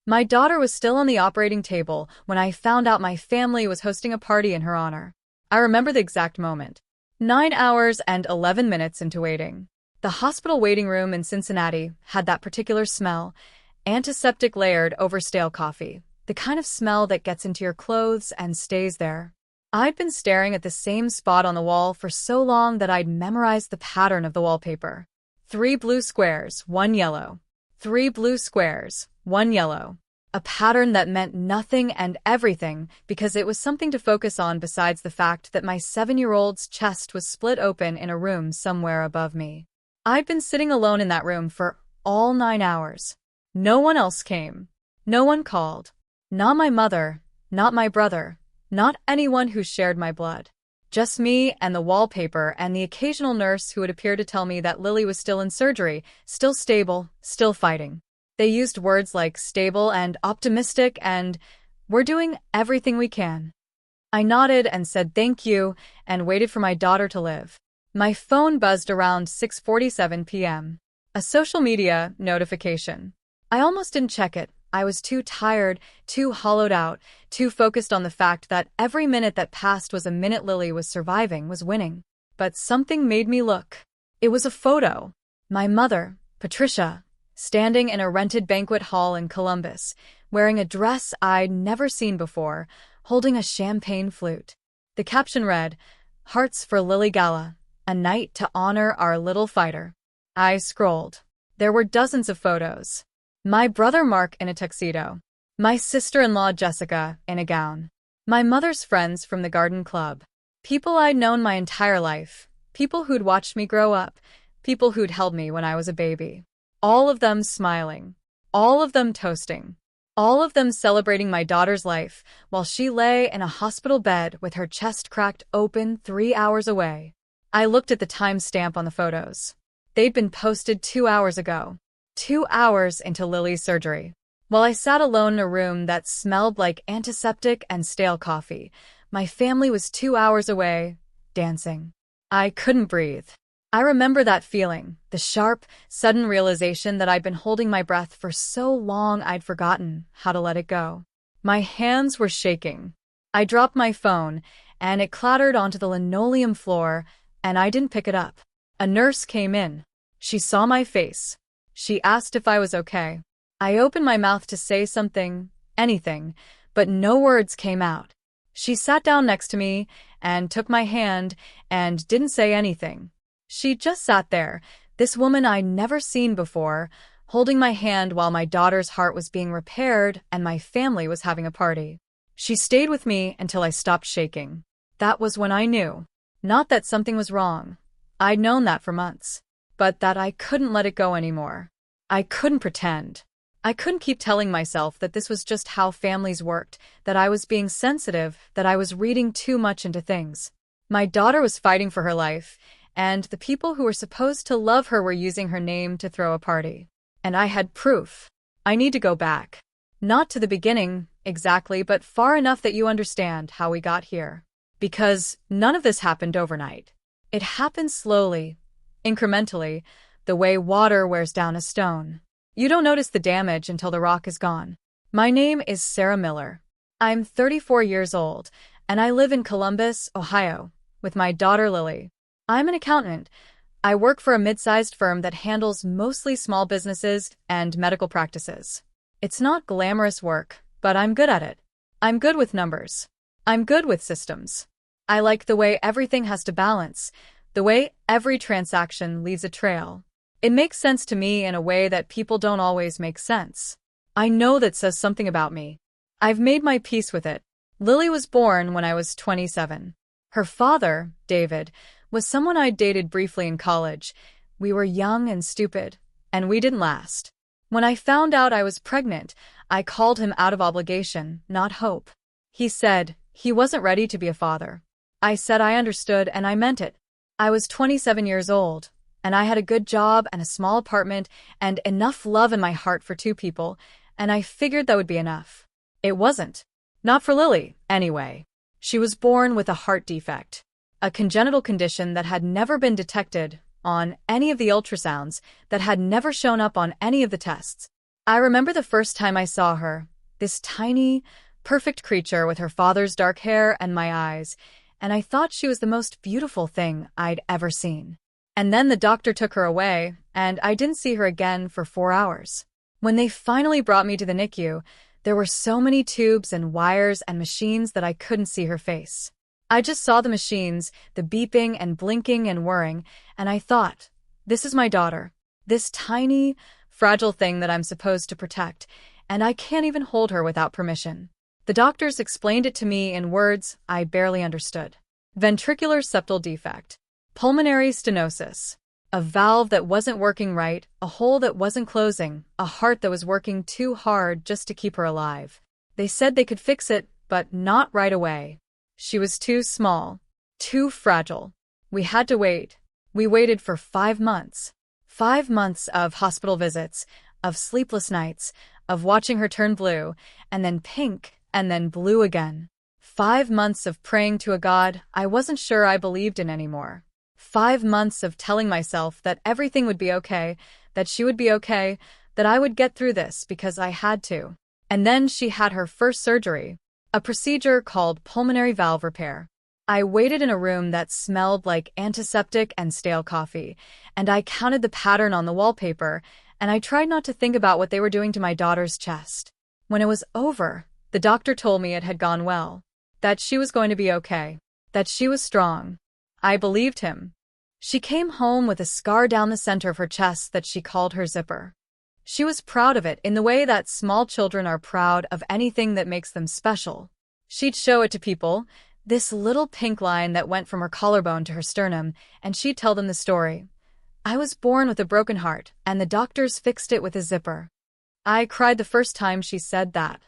My daughter was still on the operating table when I found out my family was hosting a party in her honor. I remember the exact moment. 9 hours and 11 minutes into waiting. The hospital waiting room in Cincinnati had that particular smell, antiseptic layered over stale coffee, the kind of smell that gets into your clothes and stays there. I'd been staring at the same spot on the wall for so long that I'd memorized the pattern of the wallpaper. 3 blue squares, 1 yellow. 3 blue squares, 1 yellow. A pattern that meant nothing and everything because it was something to focus on besides the fact that my 7-year-old's chest was split open in a room somewhere above me. I'd been sitting alone in that room for all 9 hours. No one else came. No one called. Not my mother, not my brother, not anyone who shared my blood. Just me and the wallpaper and the occasional nurse who would appear to tell me that Lily was still in surgery, still stable, still fighting. They used words like stable and optimistic and, "We're doing everything we can." I nodded and said thank you and waited for my daughter to live. My phone buzzed around 6:47 p.m. A social media notification. I almost didn't check it. I was too tired, too hollowed out, too focused on the fact that every minute that passed was a minute Lily was surviving, was winning. But something made me look. It was a photo. My mother, Patricia, standing in a rented banquet hall in Columbus, wearing a dress I'd never seen before, holding a champagne flute. The caption read, "Hearts for Lily Gala, a night to honor our little fighter." I scrolled. There were dozens of photos. My brother Mark in a tuxedo. My sister-in-law Jessica in a gown. My mother's friends from the garden club. People I'd known my entire life. People who'd watched me grow up. People who'd held me when I was a baby. All of them smiling. All of them toasting. All of them celebrating my daughter's life while she lay in a hospital bed with her chest cracked open 3 hours away. I looked at the timestamp on the photos. They'd been posted 2 hours ago. 2 hours into Lily's surgery. While I sat alone in a room that smelled like antiseptic and stale coffee, my family was 2 hours away, dancing. I couldn't breathe. I remember that feeling, the sharp, sudden realization that I'd been holding my breath for so long I'd forgotten how to let it go. My hands were shaking. I dropped my phone, and it clattered onto the linoleum floor, and I didn't pick it up. A nurse came in. She saw my face. She asked if I was okay. I opened my mouth to say something, anything, but no words came out. She sat down next to me and took my hand and didn't say anything. She just sat there, this woman I'd never seen before, holding my hand while my daughter's heart was being repaired and my family was having a party. She stayed with me until I stopped shaking. That was when I knew. Not that something was wrong. I'd known that for months. But that I couldn't let it go anymore. I couldn't pretend. I couldn't keep telling myself that this was just how families worked, that I was being sensitive, that I was reading too much into things. My daughter was fighting for her life, and the people who were supposed to love her were using her name to throw a party. And I had proof. I need to go back. Not to the beginning, exactly, but far enough that you understand how we got here. Because none of this happened overnight. It happened slowly, incrementally, the way water wears down a stone. You don't notice the damage until the rock is gone. My name is Sarah Miller. I'm 34 years old, and I live in Columbus, Ohio, with my daughter Lily. I'm an accountant. I work for a mid-sized firm that handles mostly small businesses and medical practices. It's not glamorous work, but I'm good at it. I'm good with numbers. I'm good with systems. I like the way everything has to balance, the way every transaction leaves a trail. It makes sense to me in a way that people don't always make sense. I know that says something about me. I've made my peace with it. Lily was born when I was 27. Her father, David, was someone I'd dated briefly in college. We were young and stupid, and we didn't last. When I found out I was pregnant, I called him out of obligation, not hope. He said he wasn't ready to be a father. I said I understood, and I meant it. I was 27 years old, and I had a good job and a small apartment and enough love in my heart for 2 people, and I figured that would be enough. It wasn't. Not for Lily, anyway. She was born with a heart defect, a congenital condition that had never been detected on any of the ultrasounds, that had never shown up on any of the tests. I remember the first time I saw her, this tiny, perfect creature with her father's dark hair and my eyes, and I thought she was the most beautiful thing I'd ever seen. And then the doctor took her away, and I didn't see her again for 4 hours. When they finally brought me to the NICU, there were so many tubes and wires and machines that I couldn't see her face. I just saw the machines, the beeping and blinking and whirring, and I thought, this is my daughter, this tiny, fragile thing that I'm supposed to protect, and I can't even hold her without permission. The doctors explained it to me in words I barely understood. Ventricular septal defect, pulmonary stenosis, a valve that wasn't working right, a hole that wasn't closing, a heart that was working too hard just to keep her alive. They said they could fix it, but not right away. She was too small, too fragile. We had to wait. We waited for 5 months. 5 months of hospital visits, of sleepless nights, of watching her turn blue, and then pink, and then blue again. 5 months of praying to a God I wasn't sure I believed in anymore. 5 months of telling myself that everything would be okay, that she would be okay, that I would get through this because I had to. And then she had her first surgery, a procedure called pulmonary valve repair. I waited in a room that smelled like antiseptic and stale coffee, and I counted the pattern on the wallpaper, and I tried not to think about what they were doing to my daughter's chest. When it was over, the doctor told me it had gone well, that she was going to be okay, that she was strong. I believed him. She came home with a scar down the center of her chest that she called her zipper. She was proud of it in the way that small children are proud of anything that makes them special. She'd show it to people, this little pink line that went from her collarbone to her sternum, and she'd tell them the story. I was born with a broken heart, and the doctors fixed it with a zipper. I cried the first time she said that.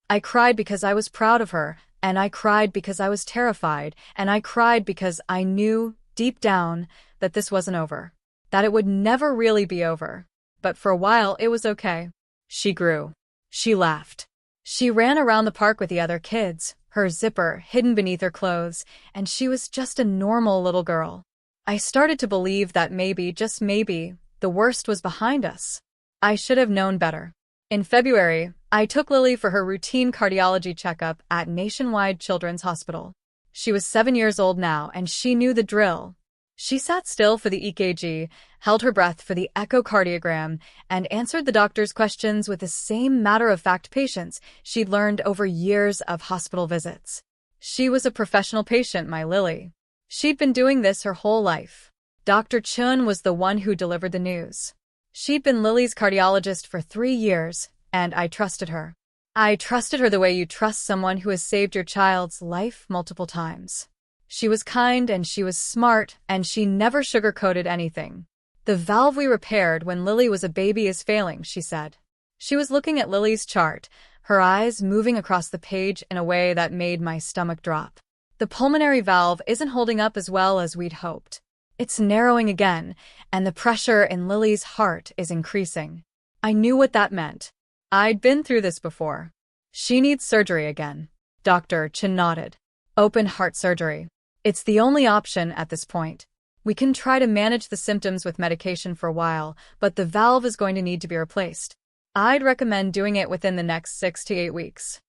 I cried because I was proud of her, and I cried because I was terrified, and I cried because I knew, deep down, that this wasn't over, that it would never really be over. But for a while it was okay. She grew. She laughed. She ran around the park with the other kids, her zipper hidden beneath her clothes, and she was just a normal little girl. I started to believe that maybe, just maybe, the worst was behind us. I should have known better. In February, I took Lily for her routine cardiology checkup at Nationwide Children's Hospital. She was 7 years old now, and she knew the drill. She sat still for the EKG, held her breath for the echocardiogram, and answered the doctor's questions with the same matter-of-fact patience she'd learned over years of hospital visits. She was a professional patient, my Lily. She'd been doing this her whole life. Dr. Chun was the one who delivered the news. She'd been Lily's cardiologist for 3 years, and I trusted her. I trusted her the way you trust someone who has saved your child's life multiple times. She was kind and she was smart, and she never sugarcoated anything. The valve we repaired when Lily was a baby is failing, she said. She was looking at Lily's chart, her eyes moving across the page in a way that made my stomach drop. The pulmonary valve isn't holding up as well as we'd hoped. It's narrowing again, and the pressure in Lily's heart is increasing. I knew what that meant. I'd been through this before. She needs surgery again. Dr. Chin nodded. Open heart surgery. It's the only option at this point. We can try to manage the symptoms with medication for a while, but the valve is going to need to be replaced. I'd recommend doing it within the next 6 to 8 weeks.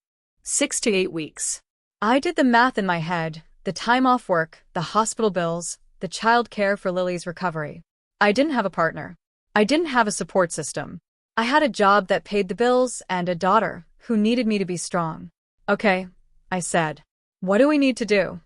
6 to 8 weeks. I did the math in my head, the time off work, the hospital bills, the child care for Lily's recovery. I didn't have a partner. I didn't have a support system. I had a job that paid the bills and a daughter who needed me to be strong. Okay, I said. What do we need to do?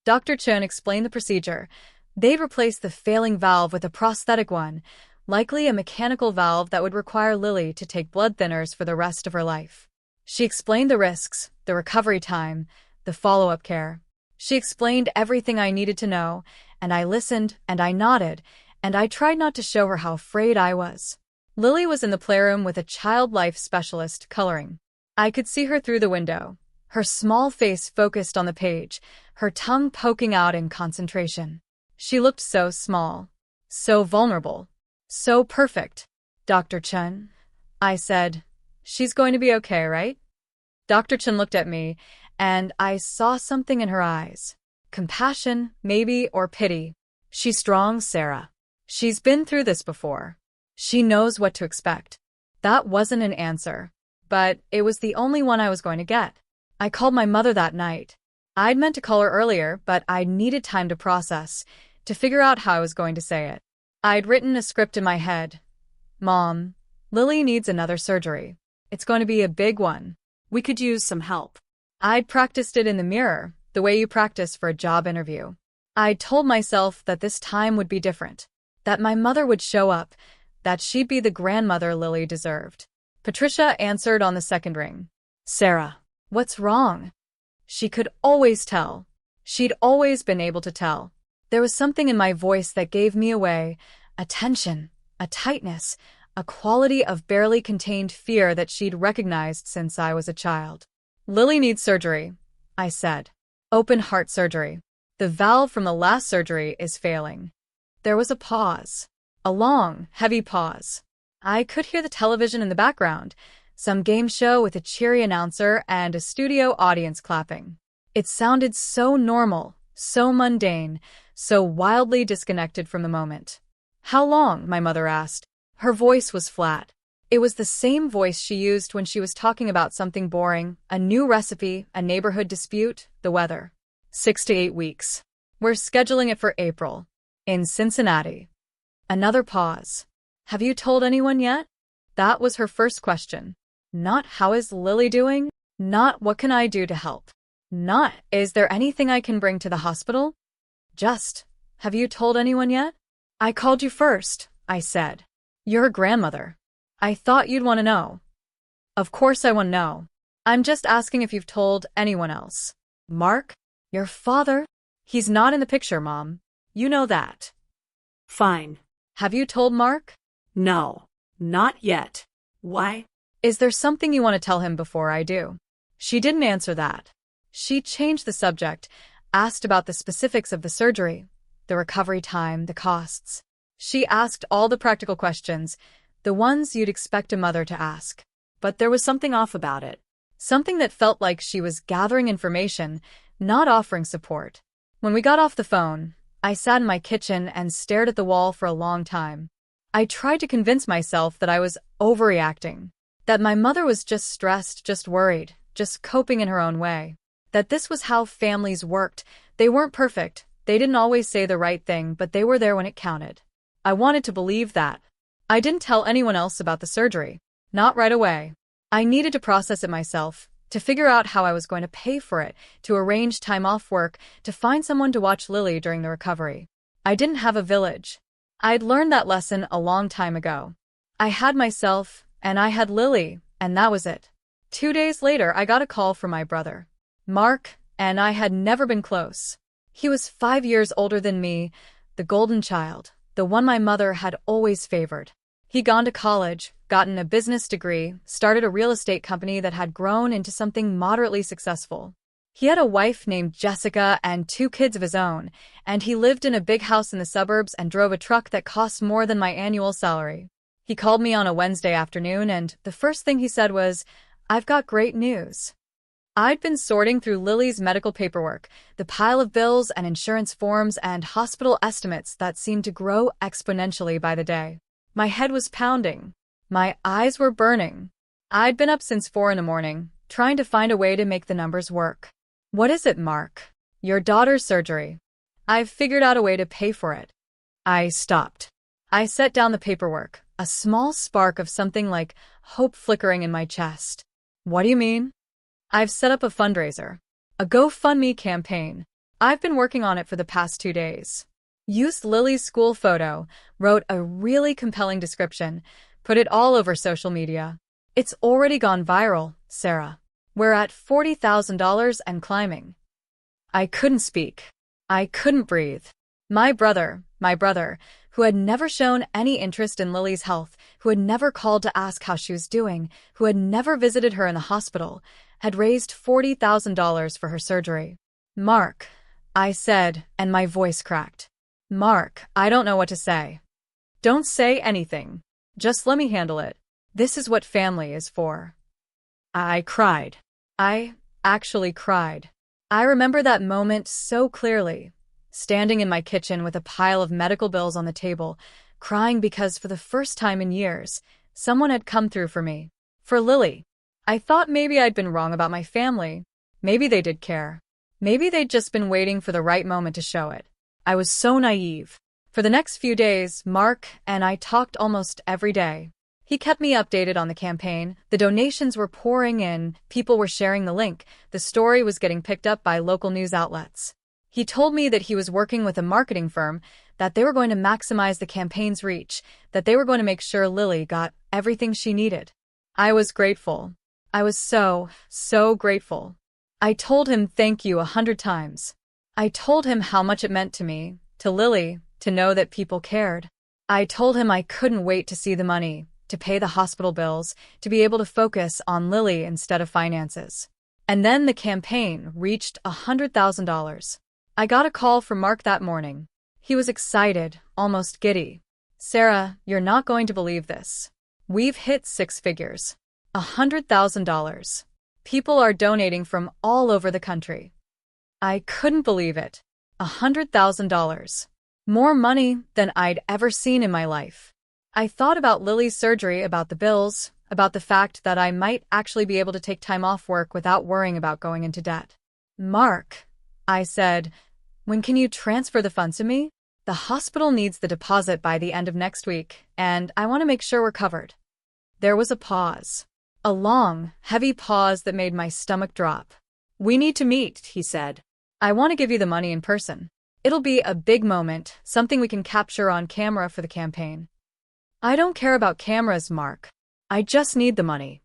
Dr. Chun explained the procedure. They'd replace the failing valve with a prosthetic one, likely a mechanical valve that would require Lily to take blood thinners for the rest of her life. She explained the risks, the recovery time, the follow-up care. She explained everything I needed to know, and I listened, and I nodded, and I tried not to show her how afraid I was. Lily was in the playroom with a child life specialist coloring. I could see her through the window, her small face focused on the page, her tongue poking out in concentration. She looked so small, so vulnerable, so perfect. Dr. Chun, I said, she's going to be okay, right? Dr. Chun looked at me, and I saw something in her eyes. Compassion, maybe, or pity. She's strong, Sarah. She's been through this before. She knows what to expect. That wasn't an answer, but it was the only one I was going to get. I called my mother that night. I'd meant to call her earlier, but I needed time to process, to figure out how I was going to say it. I'd written a script in my head. Mom, Lily needs another surgery. It's going to be a big one. We could use some help. I'd practiced it in the mirror, the way you practice for a job interview. I'd told myself that this time would be different, that my mother would show up, that she'd be the grandmother Lily deserved. Patricia answered on the second ring. Sarah, what's wrong? She could always tell. She'd always been able to tell. There was something in my voice that gave me away, a tension, a tightness, a quality of barely contained fear that she'd recognized since I was a child. Lily needs surgery, I said. Open heart surgery. The valve from the last surgery is failing. There was a pause. A long, heavy pause. I could hear the television in the background, some game show with a cheery announcer and a studio audience clapping. It sounded so normal, so mundane, so wildly disconnected from the moment. How long? My mother asked. Her voice was flat. It was the same voice she used when she was talking about something boring, a new recipe, a neighborhood dispute, the weather. 6 to 8 weeks. We're scheduling it for April. In Cincinnati. Another pause. Have you told anyone yet? That was her first question. Not how is Lily doing? Not what can I do to help? Not is there anything I can bring to the hospital? Just, have you told anyone yet? I called you first, I said. You're a grandmother. I thought you'd want to know. Of course I want to know. I'm just asking if you've told anyone else. Mark? Your father? He's not in the picture, Mom. You know that. Fine. Have you told Mark? No, not yet. Why? Is there something you want to tell him before I do? She didn't answer that. She changed the subject, asked about the specifics of the surgery, the recovery time, the costs. She asked all the practical questions, the ones you'd expect a mother to ask. But there was something off about it. Something that felt like she was gathering information, not offering support. When we got off the phone, I sat in my kitchen and stared at the wall for a long time. I tried to convince myself that I was overreacting, that my mother was just stressed, just worried, just coping in her own way, that this was how families worked. They weren't perfect, they didn't always say the right thing, but they were there when it counted. I wanted to believe that. I didn't tell anyone else about the surgery. Not right away. I needed to process it myself, to figure out how I was going to pay for it, to arrange time off work, to find someone to watch Lily during the recovery. I didn't have a village. I'd learned that lesson a long time ago. I had myself, and I had Lily, and that was it. 2 days later, I got a call from my brother. Mark and I had never been close. He was 5 years older than me, the golden child, the one my mother had always favored. He'd gone to college, gotten a business degree, started a real estate company that had grown into something moderately successful. He had a wife named Jessica and 2 kids of his own, and he lived in a big house in the suburbs and drove a truck that cost more than my annual salary. He called me on a Wednesday afternoon, and the first thing he said was, "I've got great news." I'd been sorting through Lily's medical paperwork, the pile of bills and insurance forms and hospital estimates that seemed to grow exponentially by the day. My head was pounding. My eyes were burning. I'd been up since 4 in the morning, trying to find a way to make the numbers work. What is it, Mark? Your daughter's surgery. I've figured out a way to pay for it. I stopped. I set down the paperwork, a small spark of something like hope flickering in my chest. What do you mean? I've set up a fundraiser. A GoFundMe campaign. I've been working on it for the past 2 days. Used Lily's school photo, wrote a really compelling description, put it all over social media. It's already gone viral, Sarah. We're at $40,000 and climbing. I couldn't speak. I couldn't breathe. My brother, who had never shown any interest in Lily's health, who had never called to ask how she was doing, who had never visited her in the hospital, had raised $40,000 for her surgery. Mark, I said, and my voice cracked. Mark, I don't know what to say. Don't say anything. Just let me handle it. This is what family is for. I cried. I actually cried. I remember that moment so clearly, standing in my kitchen with a pile of medical bills on the table, crying because for the first time in years, Someone had come through for me. For Lily. I thought maybe I'd been wrong about my family. Maybe they did care. Maybe they'd just been waiting for the right moment to show it. I was so naive. For the next few days, Mark and I talked almost every day. He kept me updated on the campaign. The donations were pouring in, people were sharing the link, the story was getting picked up by local news outlets. He told me that he was working with a marketing firm, that they were going to maximize the campaign's reach, that they were going to make sure Lily got everything she needed. I was grateful. I was so grateful. I told him thank you 100 times. I told him how much it meant to me, to Lily, to know that people cared. I told him I couldn't wait to see the money, to pay the hospital bills, to be able to focus on Lily instead of finances. And then the campaign reached $100,000. I got a call from Mark that morning. He was excited, almost giddy. Sarah, you're not going to believe this. We've hit 6 figures. $100,000. People are donating from all over the country. I couldn't believe it. $100,000. More money than I'd ever seen in my life. I thought about Lily's surgery, about the bills, about the fact that I might actually be able to take time off work without worrying about going into debt. Mark, I said, when can you transfer the funds to me? The hospital needs the deposit by the end of next week, and I want to make sure we're covered. There was a pause. A long, heavy pause that made my stomach drop. We need to meet, he said. I want to give you the money in person. It'll be a big moment, something we can capture on camera for the campaign. I don't care about cameras, Mark. I just need the money.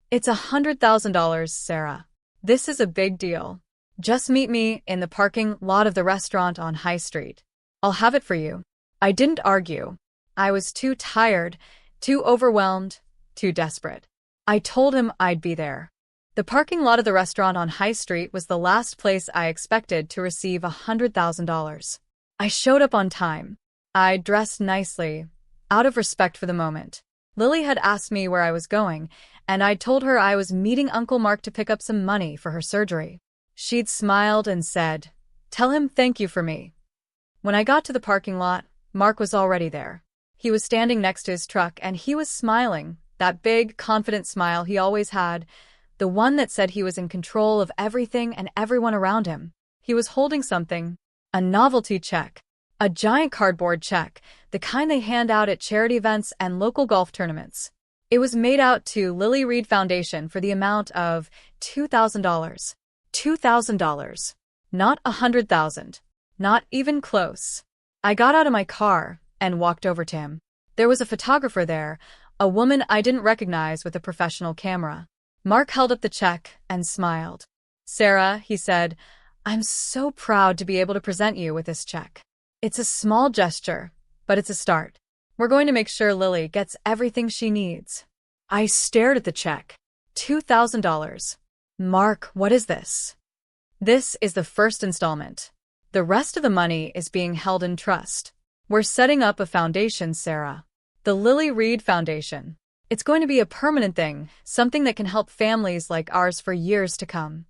It's $100,000, Sarah. This is a big deal. Just meet me in the parking lot of the restaurant on High Street. I'll have it for you. I didn't argue. I was too tired, too overwhelmed, too desperate. I told him I'd be there. The parking lot of the restaurant on High Street was the last place I expected to receive $100,000. I showed up on time. I dressed nicely, out of respect for the moment. Lily had asked me where I was going, and I'd told her I was meeting Uncle Mark to pick up some money for her surgery. She'd smiled and said, "Tell him thank you for me." When I got to the parking lot, Mark was already there. He was standing next to his truck and he was smiling, that big, confident smile he always had, the one that said he was in control of everything and everyone around him. He was holding something, a novelty check, a giant cardboard check, the kind they hand out at charity events and local golf tournaments. It was made out to Lily Reed Foundation for the amount of $2,000. $2,000. Not $100,000. Not even close. I got out of my car and walked over to him. There was a photographer there, a woman I didn't recognize with a professional camera. Mark held up the check and smiled. "Sarah," he said, "I'm so proud to be able to present you with this check. It's a small gesture, but it's a start. We're going to make sure Lily gets everything she needs." I stared at the check. $2,000. Mark, what is this? This is the first installment. The rest of the money is being held in trust. We're setting up a foundation, Sarah. The Lily Reed Foundation. It's going to be a permanent thing, something that can help families like ours for years to come.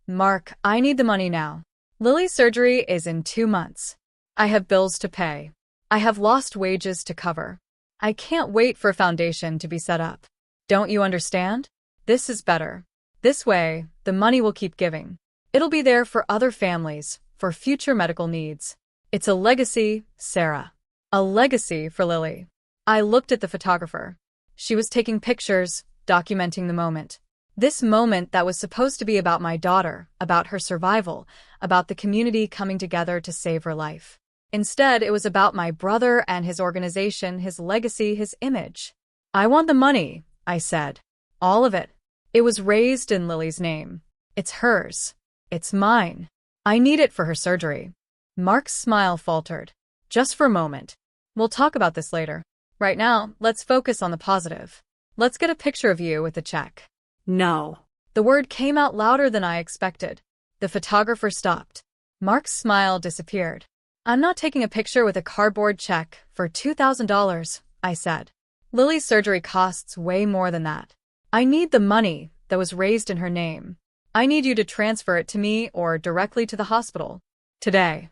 Mark, I need the money now. Lily's surgery is in 2 months. I have bills to pay. I have lost wages to cover. I can't wait for a foundation to be set up. Don't you understand? This is better. This way, the money will keep giving. It'll be there for other families, for future medical needs. It's a legacy, Sarah. A legacy for Lily. I looked at the photographer. She was taking pictures, documenting the moment. This moment that was supposed to be about my daughter, about her survival, about the community coming together to save her life. Instead, it was about my brother and his organization, his legacy, his image. I want the money, I said. All of it. It was raised in Lily's name. It's hers. It's mine. I need it for her surgery. Mark's smile faltered. Just for a moment. We'll talk about this later. Right now, let's focus on the positive. Let's get a picture of you with the check. No. The word came out louder than I expected. The photographer stopped. Mark's smile disappeared. I'm not taking a picture with a cardboard check for $2,000, I said. Lily's surgery costs way more than that. I need the money that was raised in her name. I need you to transfer it to me or directly to the hospital. Today.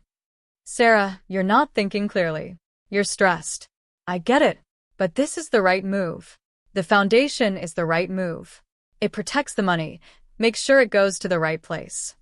Sarah, you're not thinking clearly. You're stressed. I get it, but this is the right move. The foundation is the right move. It protects the money, makes sure it goes to the right place.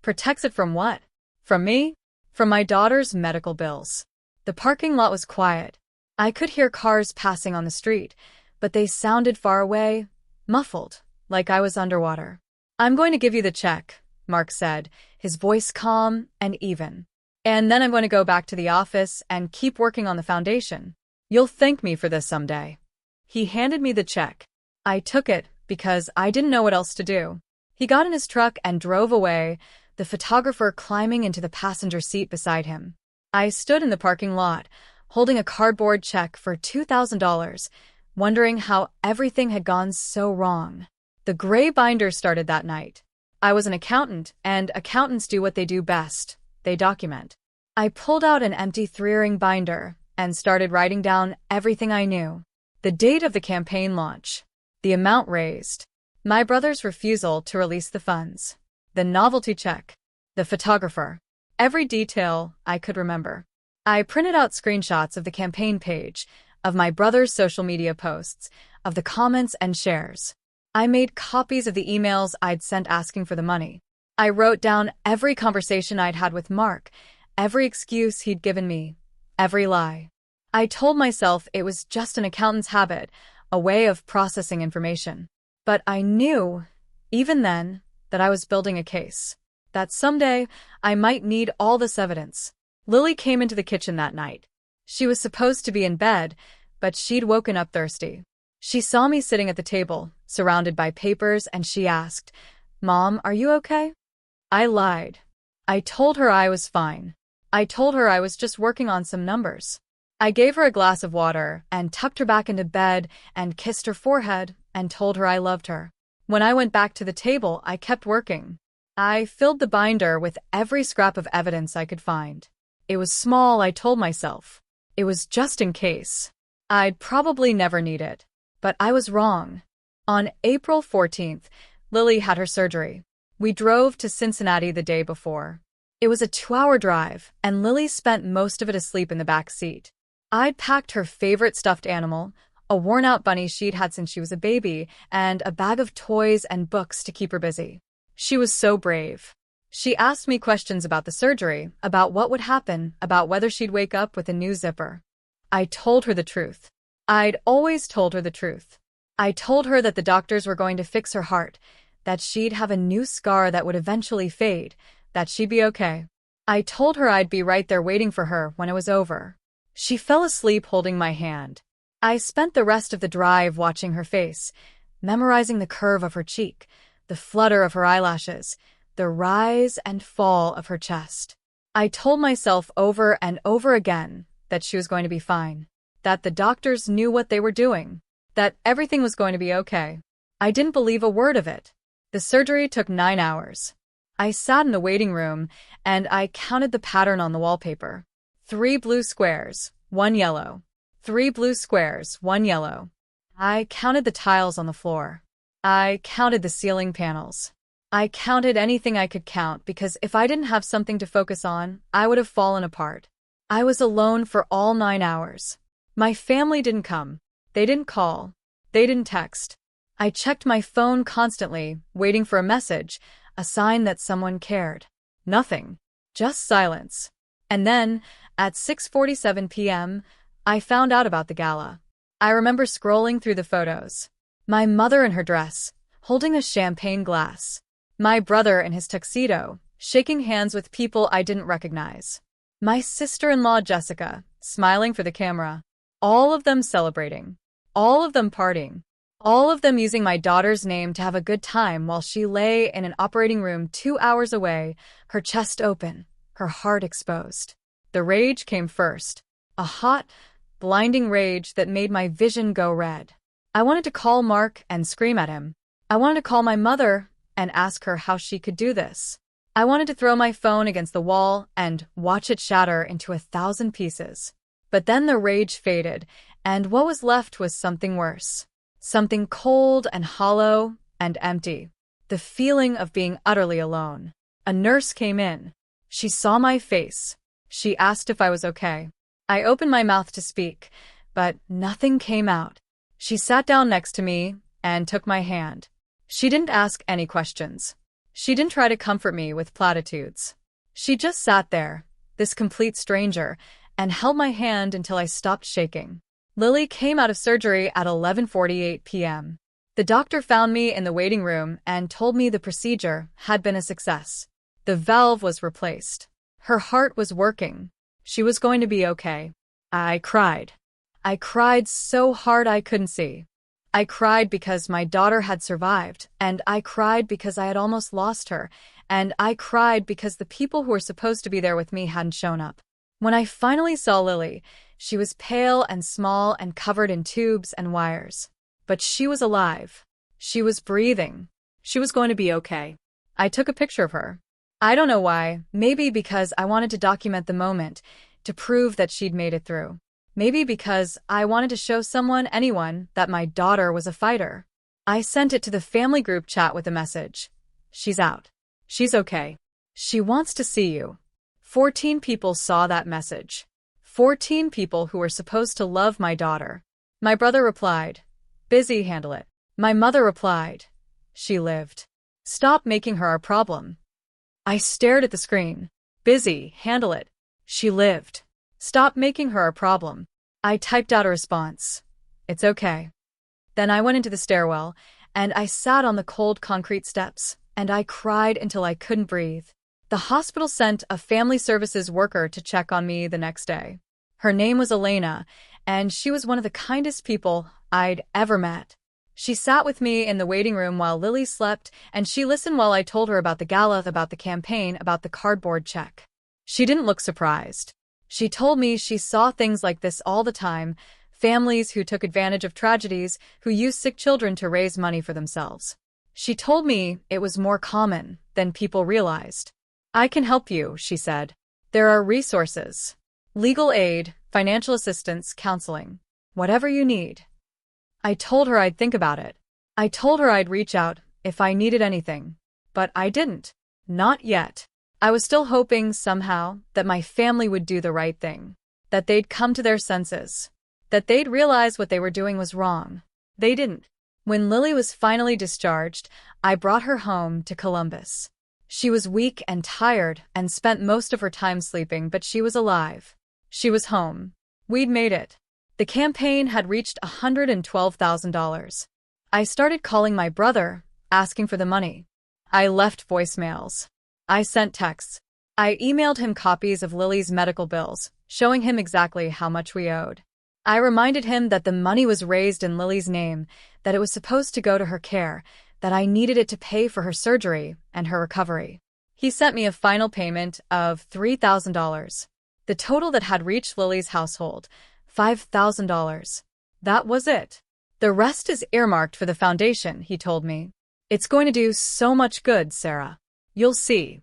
Protects it from what? From me? From my daughter's medical bills. The parking lot was quiet. I could hear cars passing on the street, but they sounded far away, muffled, like I was underwater. "I'm going to give you the check," Mark said, his voice calm and even. "And then I'm going to go back to the office and keep working on the foundation. You'll thank me for this someday." He handed me the check. I took it because I didn't know what else to do. He got in his truck and drove away, the photographer climbing into the passenger seat beside him. I stood in the parking lot, holding a cardboard check for $2,000, wondering how everything had gone so wrong. The gray binder started that night. I was an accountant, and accountants do what they do best. They document. I pulled out an empty 3-ring binder and started writing down everything I knew. The date of the campaign launch. The amount raised. My brother's refusal to release the funds. The novelty check. The photographer. Every detail I could remember. I printed out screenshots of the campaign page, of my brother's social media posts, of the comments and shares. I made copies of the emails I'd sent asking for the money. I wrote down every conversation I'd had with Mark, every excuse he'd given me, every lie. I told myself it was just an accountant's habit, a way of processing information. But I knew, even then, that I was building a case. That someday, I might need all this evidence. Lily came into the kitchen that night. She was supposed to be in bed, but she'd woken up thirsty. She saw me sitting at the table, surrounded by papers, and she asked, "Mom, are you okay?" I lied. I told her I was fine. I told her I was just working on some numbers. I gave her a glass of water and tucked her back into bed and kissed her forehead and told her I loved her. When I went back to the table, I kept working. I filled the binder with every scrap of evidence I could find. It was small, I told myself. It was just in case. I'd probably never need it. But I was wrong. On April 14th, Lily had her surgery. We drove to Cincinnati the day before. It was a 2-hour drive, and Lily spent most of it asleep in the back seat. I'd packed her favorite stuffed animal, a worn-out bunny she'd had since she was a baby, and a bag of toys and books to keep her busy. She was so brave. She asked me questions about the surgery, about what would happen, about whether she'd wake up with a new zipper. I told her the truth. I'd always told her the truth. I told her that the doctors were going to fix her heart, that she'd have a new scar that would eventually fade, that she'd be okay. I told her I'd be right there waiting for her when it was over. She fell asleep holding my hand. I spent the rest of the drive watching her face, memorizing the curve of her cheek, the flutter of her eyelashes, the rise and fall of her chest. I told myself over and over again that she was going to be fine, that the doctors knew what they were doing, that everything was going to be okay. I didn't believe a word of it. The surgery took 9 hours. I sat in the waiting room and I counted the pattern on the wallpaper. 3 blue squares, 1 yellow. 3 blue squares, 1 yellow. I counted the tiles on the floor. I counted the ceiling panels. I counted anything I could count because if I didn't have something to focus on, I would have fallen apart. I was alone for all 9 hours. My family didn't come. They didn't call. They didn't text. I checked my phone constantly, waiting for a message, a sign that someone cared. Nothing. Just silence. And then, at 6:47 p.m., I found out about the gala. I remember scrolling through the photos. My mother in her dress, holding a champagne glass. My brother in his tuxedo, shaking hands with people I didn't recognize. My sister-in-law Jessica, smiling for the camera. All of them celebrating. All of them partying. All of them using my daughter's name to have a good time while she lay in an operating room 2 hours away, her chest open, her heart exposed. The rage came first. A hot, blinding rage that made my vision go red. I wanted to call Mark and scream at him. I wanted to call my mother and ask her how she could do this. I wanted to throw my phone against the wall and watch it shatter into 1,000 pieces. But then the rage faded, and what was left was something worse. Something cold and hollow and empty. The feeling of being utterly alone. A nurse came in. She saw my face. She asked if I was okay. I opened my mouth to speak, but nothing came out. She sat down next to me and took my hand. She didn't ask any questions. She didn't try to comfort me with platitudes. She just sat there, this complete stranger, and held my hand until I stopped shaking. Lily came out of surgery at 11:48 p.m. The doctor found me in the waiting room and told me the procedure had been a success. The valve was replaced. Her heart was working. She was going to be okay. I cried. I cried so hard I couldn't see. I cried because my daughter had survived, and I cried because I had almost lost her, and I cried because the people who were supposed to be there with me hadn't shown up. When I finally saw Lily, she was pale and small and covered in tubes and wires. But she was alive. She was breathing. She was going to be okay. I took a picture of her. I don't know why, maybe because I wanted to document the moment, to prove that she'd made it through. Maybe because I wanted to show anyone, that my daughter was a fighter. I sent it to the family group chat with a message. She's out. She's okay. She wants to see you. 14 people saw that message. 14 people who were supposed to love my daughter. My brother replied, "Busy, handle it." My mother replied, "She lived. Stop making her our problem." I stared at the screen. "Busy, handle it. She lived. Stop making her a problem." I typed out a response. "It's okay." Then I went into the stairwell, and I sat on the cold concrete steps, and I cried until I couldn't breathe. The hospital sent a family services worker to check on me the next day. Her name was Elena, and she was one of the kindest people I'd ever met. She sat with me in the waiting room while Lily slept, and she listened while I told her about the gala, about the campaign, about the cardboard check. She didn't look surprised. She told me she saw things like this all the time, families who took advantage of tragedies, who used sick children to raise money for themselves. She told me it was more common than people realized. "I can help you," she said. "There are resources. Legal aid, financial assistance, counseling. Whatever you need." I told her I'd think about it. I told her I'd reach out if I needed anything. But I didn't. Not yet. I was still hoping somehow that my family would do the right thing. That they'd come to their senses. That they'd realize what they were doing was wrong. They didn't. When Lily was finally discharged, I brought her home to Columbus. She was weak and tired and spent most of her time sleeping, but she was alive. She was home. We'd made it. The campaign had reached $112,000. I started calling my brother, asking for the money. I left voicemails. I sent texts. I emailed him copies of Lily's medical bills, showing him exactly how much we owed. I reminded him that the money was raised in Lily's name, that it was supposed to go to her care, that I needed it to pay for her surgery and her recovery. He sent me a final payment of $3,000. The total that had reached Lily's household, $5,000. That was it. "The rest is earmarked for the foundation," he told me. "It's going to do so much good, Sarah. You'll see."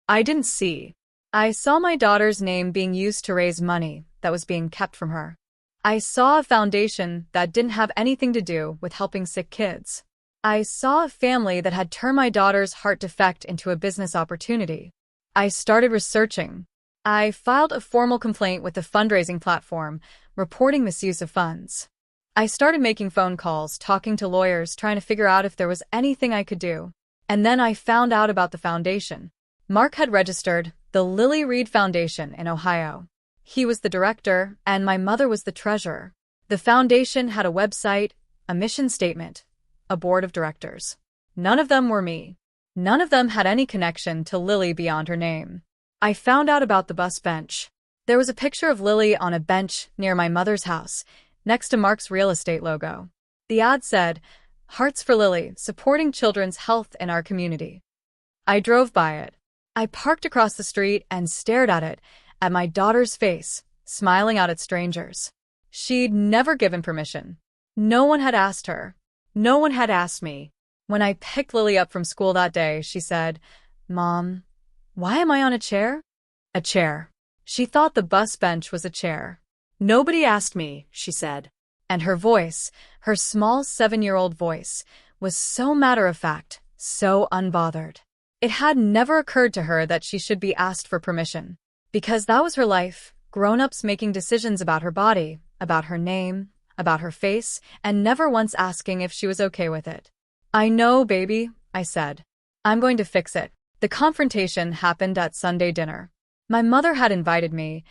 I didn't see. I saw my daughter's name being used to raise money that was being kept from her. I saw a foundation that didn't have anything to do with helping sick kids. I saw a family that had turned my daughter's heart defect into a business opportunity. I started researching. I filed a formal complaint with the fundraising platform, reporting misuse of funds. I started making phone calls, talking to lawyers, trying to figure out if there was anything I could do. And then I found out about the foundation. Mark had registered the Lily Reed Foundation in Ohio. He was the director, and my mother was the treasurer. The foundation had a website, a mission statement, a board of directors. None of them were me. None of them had any connection to Lily beyond her name. I found out about the bus bench. There was a picture of Lily on a bench near my mother's house, next to Mark's real estate logo. The ad said, "Hearts for Lily, supporting children's health in our community." I drove by it. I parked across the street and stared at it, at my daughter's face, smiling out at strangers. She'd never given permission. No one had asked her. No one had asked me. When I picked Lily up from school that day, she said, "Mom, why am I on a chair?" A chair. She thought the bus bench was a chair. "Nobody asked me," she said. And her voice, her small 7-year-old voice, was so matter-of-fact, so unbothered. It had never occurred to her that she should be asked for permission. Because that was her life, grown-ups making decisions about her body, about her name, about her face, and never once asking if she was okay with it. "I know, baby," I said. "I'm going to fix it." The confrontation happened at Sunday dinner. My mother had invited me,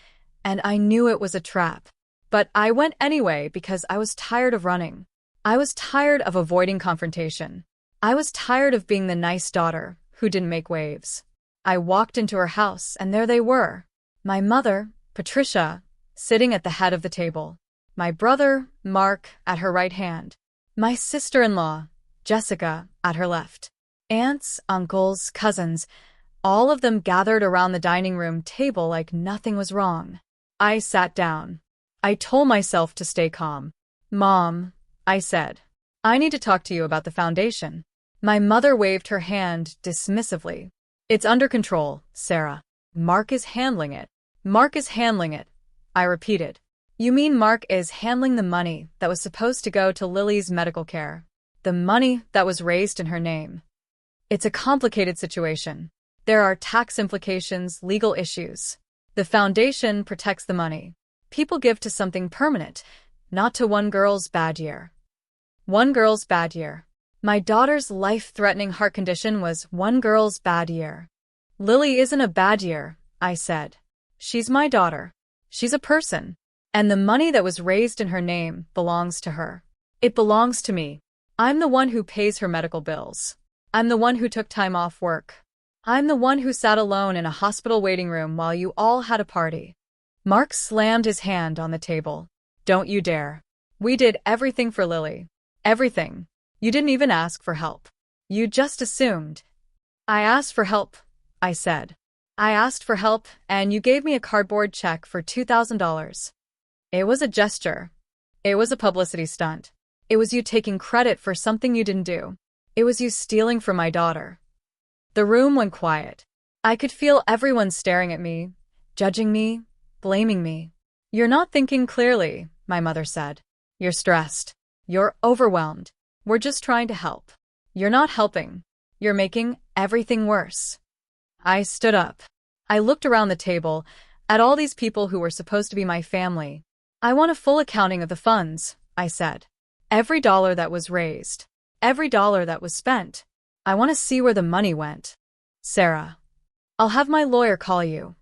and I knew it was a trap. But I went anyway because I was tired of running. I was tired of avoiding confrontation. I was tired of being the nice daughter who didn't make waves. I walked into her house, and there they were. My mother, Patricia, sitting at the head of the table. My brother, Mark, at her right hand. My sister-in-law, Jessica, at her left. Aunts, uncles, cousins, all of them gathered around the dining room table like nothing was wrong. I sat down. I told myself to stay calm. "Mom," I said, "I need to talk to you about the foundation." My mother waved her hand dismissively. "It's under control, Sarah. Mark is handling it." "Mark is handling it," I repeated. "You mean Mark is handling the money that was supposed to go to Lily's medical care? The money that was raised in her name?" "It's a complicated situation. There are tax implications, legal issues. The foundation protects the money. People give to something permanent, not to one girl's bad year." One girl's bad year. My daughter's life-threatening heart condition was one girl's bad year. "Lily isn't a bad year," I said. "She's my daughter. She's a person. And the money that was raised in her name belongs to her. It belongs to me. I'm the one who pays her medical bills. I'm the one who took time off work. I'm the one who sat alone in a hospital waiting room while you all had a party." Mark slammed his hand on the table. "Don't you dare. We did everything for Lily. Everything. You didn't even ask for help. You just assumed." "I asked for help," I said. "I asked for help, and you gave me a cardboard check for $2,000. It was a gesture. It was a publicity stunt. It was you taking credit for something you didn't do. It was you stealing from my daughter." The room went quiet. I could feel everyone staring at me, judging me, blaming me. "You're not thinking clearly," my mother said. "You're stressed. You're overwhelmed. We're just trying to help. You're not helping. You're making everything worse." I stood up. I looked around the table, at all these people who were supposed to be my family. "I want a full accounting of the funds," I said. "Every dollar that was raised. Every dollar that was spent. I want to see where the money went. Sarah, I'll have my lawyer call you."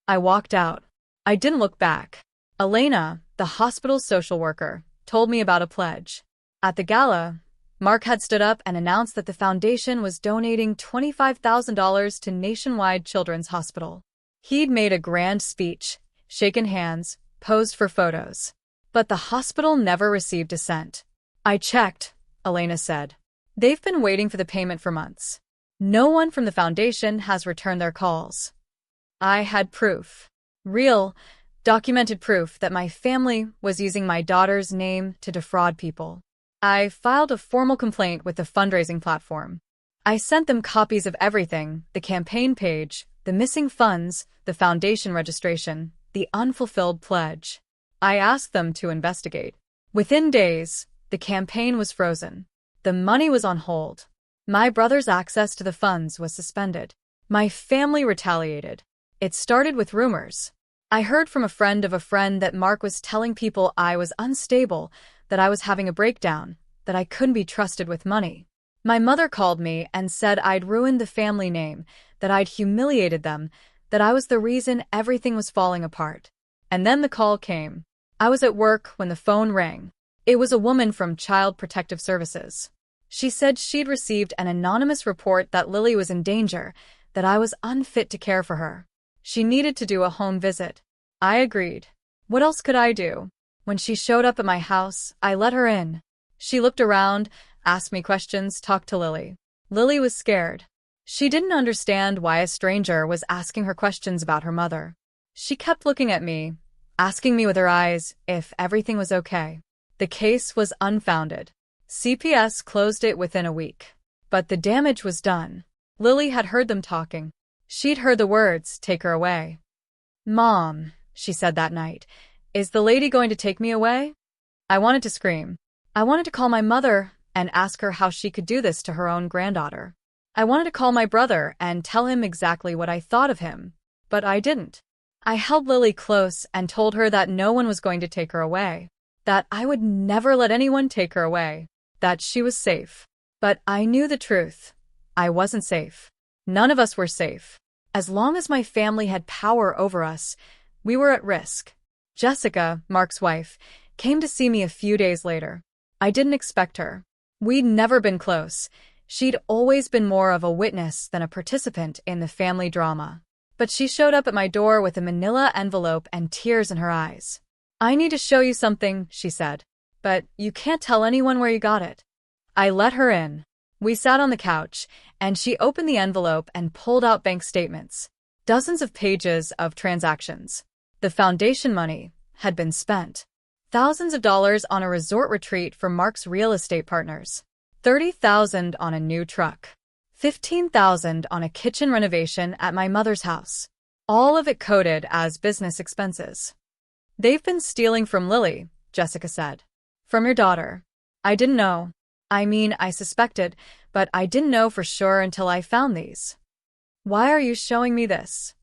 I walked out. I didn't look back. Elena, the hospital's social worker, told me about a pledge. At the gala, Mark had stood up and announced that the foundation was donating $25,000 to Nationwide Children's Hospital. He'd made a grand speech, shaken hands, posed for photos. But the hospital never received a cent. "I checked," Elena said. "They've been waiting for the payment for months. No one from the foundation has returned their calls." I had proof. Real, documented proof that my family was using my daughter's name to defraud people. I filed a formal complaint with the fundraising platform. I sent them copies of everything: the campaign page, the missing funds, the foundation registration, the unfulfilled pledge. I asked them to investigate. Within days, the campaign was frozen. The money was on hold. My brother's access to the funds was suspended. My family retaliated. It started with rumors. I heard from a friend of a friend that Mark was telling people I was unstable, that I was having a breakdown, that I couldn't be trusted with money. My mother called me and said I'd ruined the family name, that I'd humiliated them, that I was the reason everything was falling apart. And then the call came. I was at work when the phone rang. It was a woman from Child Protective Services. She said she'd received an anonymous report that Lily was in danger, that I was unfit to care for her. She needed to do a home visit. I agreed. What else could I do? When she showed up at my house, I let her in. She looked around, asked me questions, talked to Lily. Lily was scared. She didn't understand why a stranger was asking her questions about her mother. She kept looking at me, asking me with her eyes if everything was okay. The case was unfounded. CPS closed it within a week. But the damage was done. Lily had heard them talking. She'd heard the words, "Take her away." "Mom," she said that night, "is the lady going to take me away?" I wanted to scream. I wanted to call my mother and ask her how she could do this to her own granddaughter. I wanted to call my brother and tell him exactly what I thought of him, but I didn't. I held Lily close and told her that no one was going to take her away. that I would never let anyone take her away, that she was safe. But I knew the truth. I wasn't safe. None of us were safe. As long as my family had power over us, we were at risk. Jessica, Mark's wife, came to see me a few days later. I didn't expect her. We'd never been close. She'd always been more of a witness than a participant in the family drama. But she showed up at my door with a manila envelope and tears in her eyes. "I need to show you something," she said. "But you can't tell anyone where you got it." I let her in. We sat on the couch, and she opened the envelope and pulled out bank statements. Dozens of pages of transactions. The foundation money had been spent. Thousands of dollars on a resort retreat for Mark's real estate partners. $30,000 on a new truck. $15,000 on a kitchen renovation at my mother's house. All of it coded as business expenses. "They've been stealing from Lily," Jessica said. "From your daughter." I didn't know. I mean, I suspected, but I didn't know for sure until I found these. "Why are you showing me this?"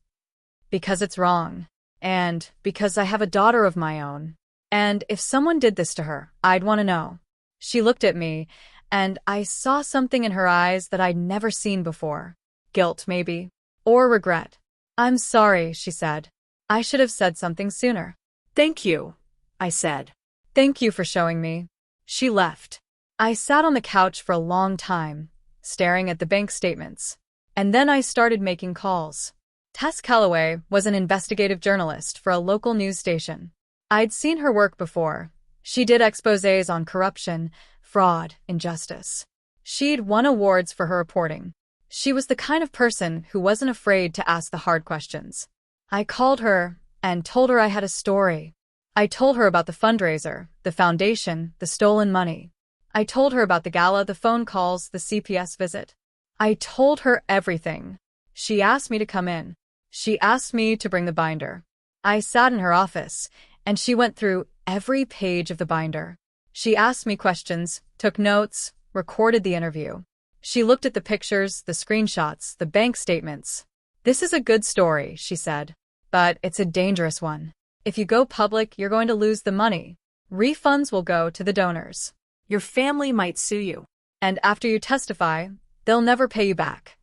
"Because it's wrong. And because I have a daughter of my own. And if someone did this to her, I'd want to know." She looked at me, and I saw something in her eyes that I'd never seen before. Guilt, maybe. Or regret. "I'm sorry," she said. "I should have said something sooner." Thank you, I said. "Thank you for showing me." She left. I sat on the couch for a long time, staring at the bank statements. And then I started making calls. Tess Calloway was an investigative journalist for a local news station. I'd seen her work before. She did exposés on corruption, fraud, injustice. She'd won awards for her reporting. She was the kind of person who wasn't afraid to ask the hard questions. I called her and told her I had a story. I told her about the fundraiser, the foundation, the stolen money. I told her about the gala, the phone calls, the CPS visit. I told her everything. She asked me to come in. She asked me to bring the binder. I sat in her office, and she went through every page of the binder. She asked me questions, took notes, recorded the interview. She looked at the pictures, the screenshots, the bank statements. "This is a good story," she said, "but it's a dangerous one. If you go public, you're going to lose the money. Refunds will go to the donors. Your family might sue you. And after you testify, they'll never pay you back."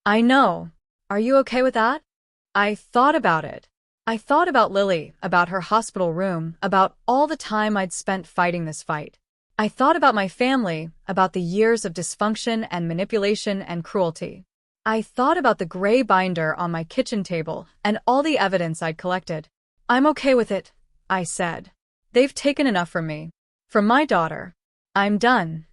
"I know. Are you okay with that?" I thought about it. I thought about Lily, about her hospital room, about all the time I'd spent fighting this fight. I thought about my family, about the years of dysfunction and manipulation and cruelty. I thought about the gray binder on my kitchen table and all the evidence I'd collected. "I'm okay with it," I said. "They've taken enough from me. From my daughter. I'm done."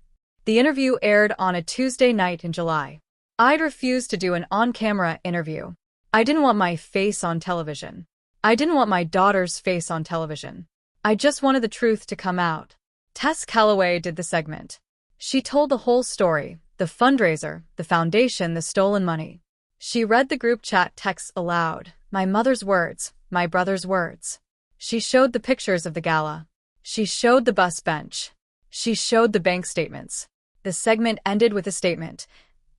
The interview aired on a Tuesday night in July. I'd refused to do an on-camera interview. I didn't want my face on television. I didn't want my daughter's face on television. I just wanted the truth to come out. Tess Calloway did the segment. She told the whole story, the fundraiser, the foundation, the stolen money. She read the group chat texts aloud, my mother's words, my brother's words. She showed the pictures of the gala. She showed the bus bench. She showed the bank statements. The segment ended with a statement.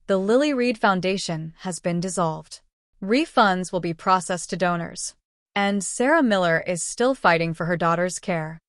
"The Lily Reed Foundation has been dissolved. Refunds will be processed to donors. And Sarah Miller is still fighting for her daughter's care."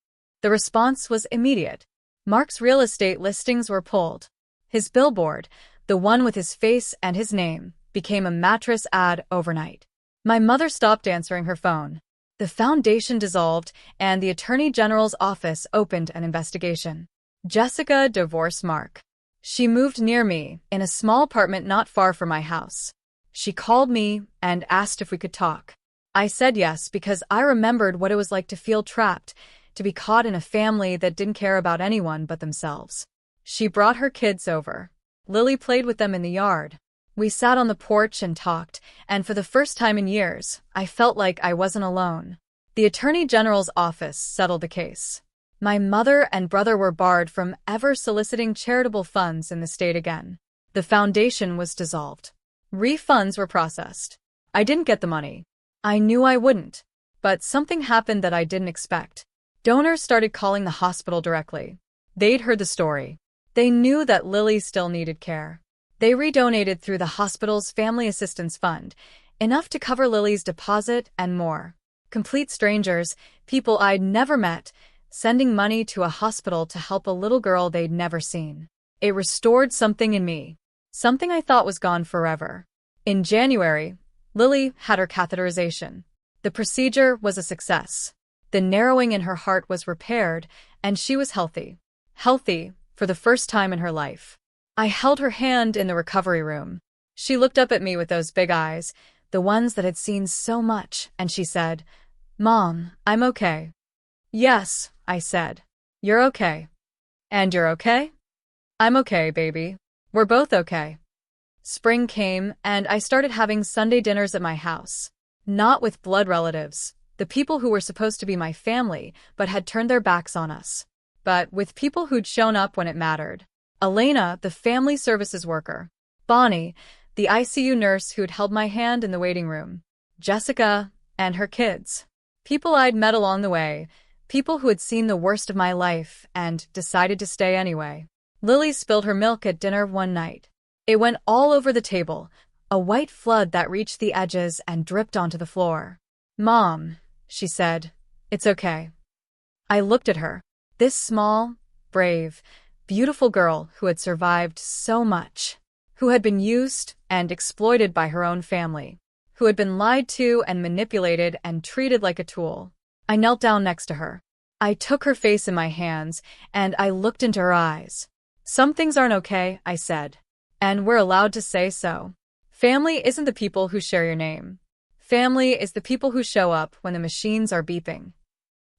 The response was immediate. Mark's real estate listings were pulled. His billboard, the one with his face and his name, became a mattress ad overnight. My mother stopped answering her phone. The foundation dissolved, and the Attorney General's office opened an investigation. Jessica divorced Mark. She moved near me, in a small apartment not far from my house. She called me and asked if we could talk. I said yes because I remembered what it was like to feel trapped, to be caught in a family that didn't care about anyone but themselves. She brought her kids over. Lily played with them in the yard. We sat on the porch and talked, and for the first time in years, I felt like I wasn't alone. The Attorney General's office settled the case. My mother and brother were barred from ever soliciting charitable funds in the state again. The foundation was dissolved. Refunds were processed. I didn't get the money. I knew I wouldn't. But something happened that I didn't expect. Donors started calling the hospital directly. They'd heard the story. They knew that Lily still needed care. They redonated through the hospital's Family Assistance Fund, enough to cover Lily's deposit and more. Complete strangers, people I'd never met, sending money to a hospital to help a little girl they'd never seen. It restored something in me, something I thought was gone forever. In January, Lily had her catheterization. The procedure was a success. The narrowing in her heart was repaired, and she was healthy. Healthy for the first time in her life. I held her hand in the recovery room. She looked up at me with those big eyes, the ones that had seen so much, and she said, "Mom, I'm okay." "Yes," I said. "You're okay." "And you're okay?" "I'm okay, baby. We're both okay." Spring came, and I started having Sunday dinners at my house. Not with blood relatives, the people who were supposed to be my family but had turned their backs on us, but with people who'd shown up when it mattered. Elena, the family services worker. Bonnie, the ICU nurse who'd held my hand in the waiting room. Jessica, and her kids. People I'd met along the way, people who had seen the worst of my life and decided to stay anyway. Lily spilled her milk at dinner one night. It went all over the table, a white flood that reached the edges and dripped onto the floor. "Mom," she said, "it's okay." I looked at her. This small, brave, beautiful girl who had survived so much, who had been used and exploited by her own family, who had been lied to and manipulated and treated like a tool. I knelt down next to her. I took her face in my hands, and I looked into her eyes. "Some things aren't okay," I said. "And we're allowed to say so. Family isn't the people who share your name. Family is the people who show up when the machines are beeping."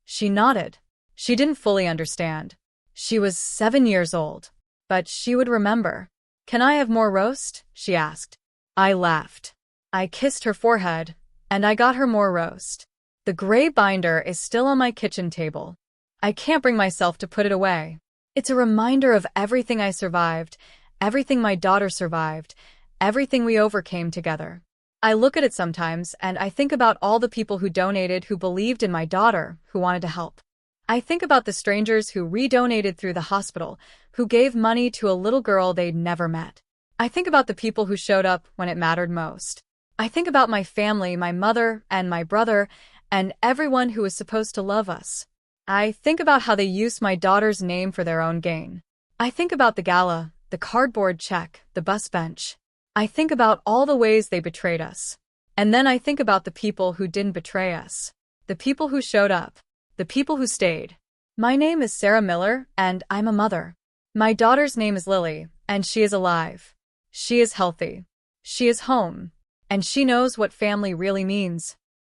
She nodded. She didn't fully understand. She was 7 years old. But she would remember. "Can I have more roast?" she asked. I laughed. I kissed her forehead, and I got her more roast. The gray binder is still on my kitchen table. I can't bring myself to put it away. It's a reminder of everything I survived, everything my daughter survived, everything we overcame together. I look at it sometimes, and I think about all the people who donated, who believed in my daughter, who wanted to help. I think about the strangers who re-donated through the hospital, who gave money to a little girl they'd never met. I think about the people who showed up when it mattered most. I think about my family, my mother and my brother, and everyone who was supposed to love us. I think about how they used my daughter's name for their own gain. I think about the gala, the cardboard check, the bus bench. I think about all the ways they betrayed us. And then I think about the people who didn't betray us. The people who showed up. The people who stayed. My name is Sarah Miller, and I'm a mother. My daughter's name is Lily, and she is alive. She is healthy. She is home. And she knows what family really means.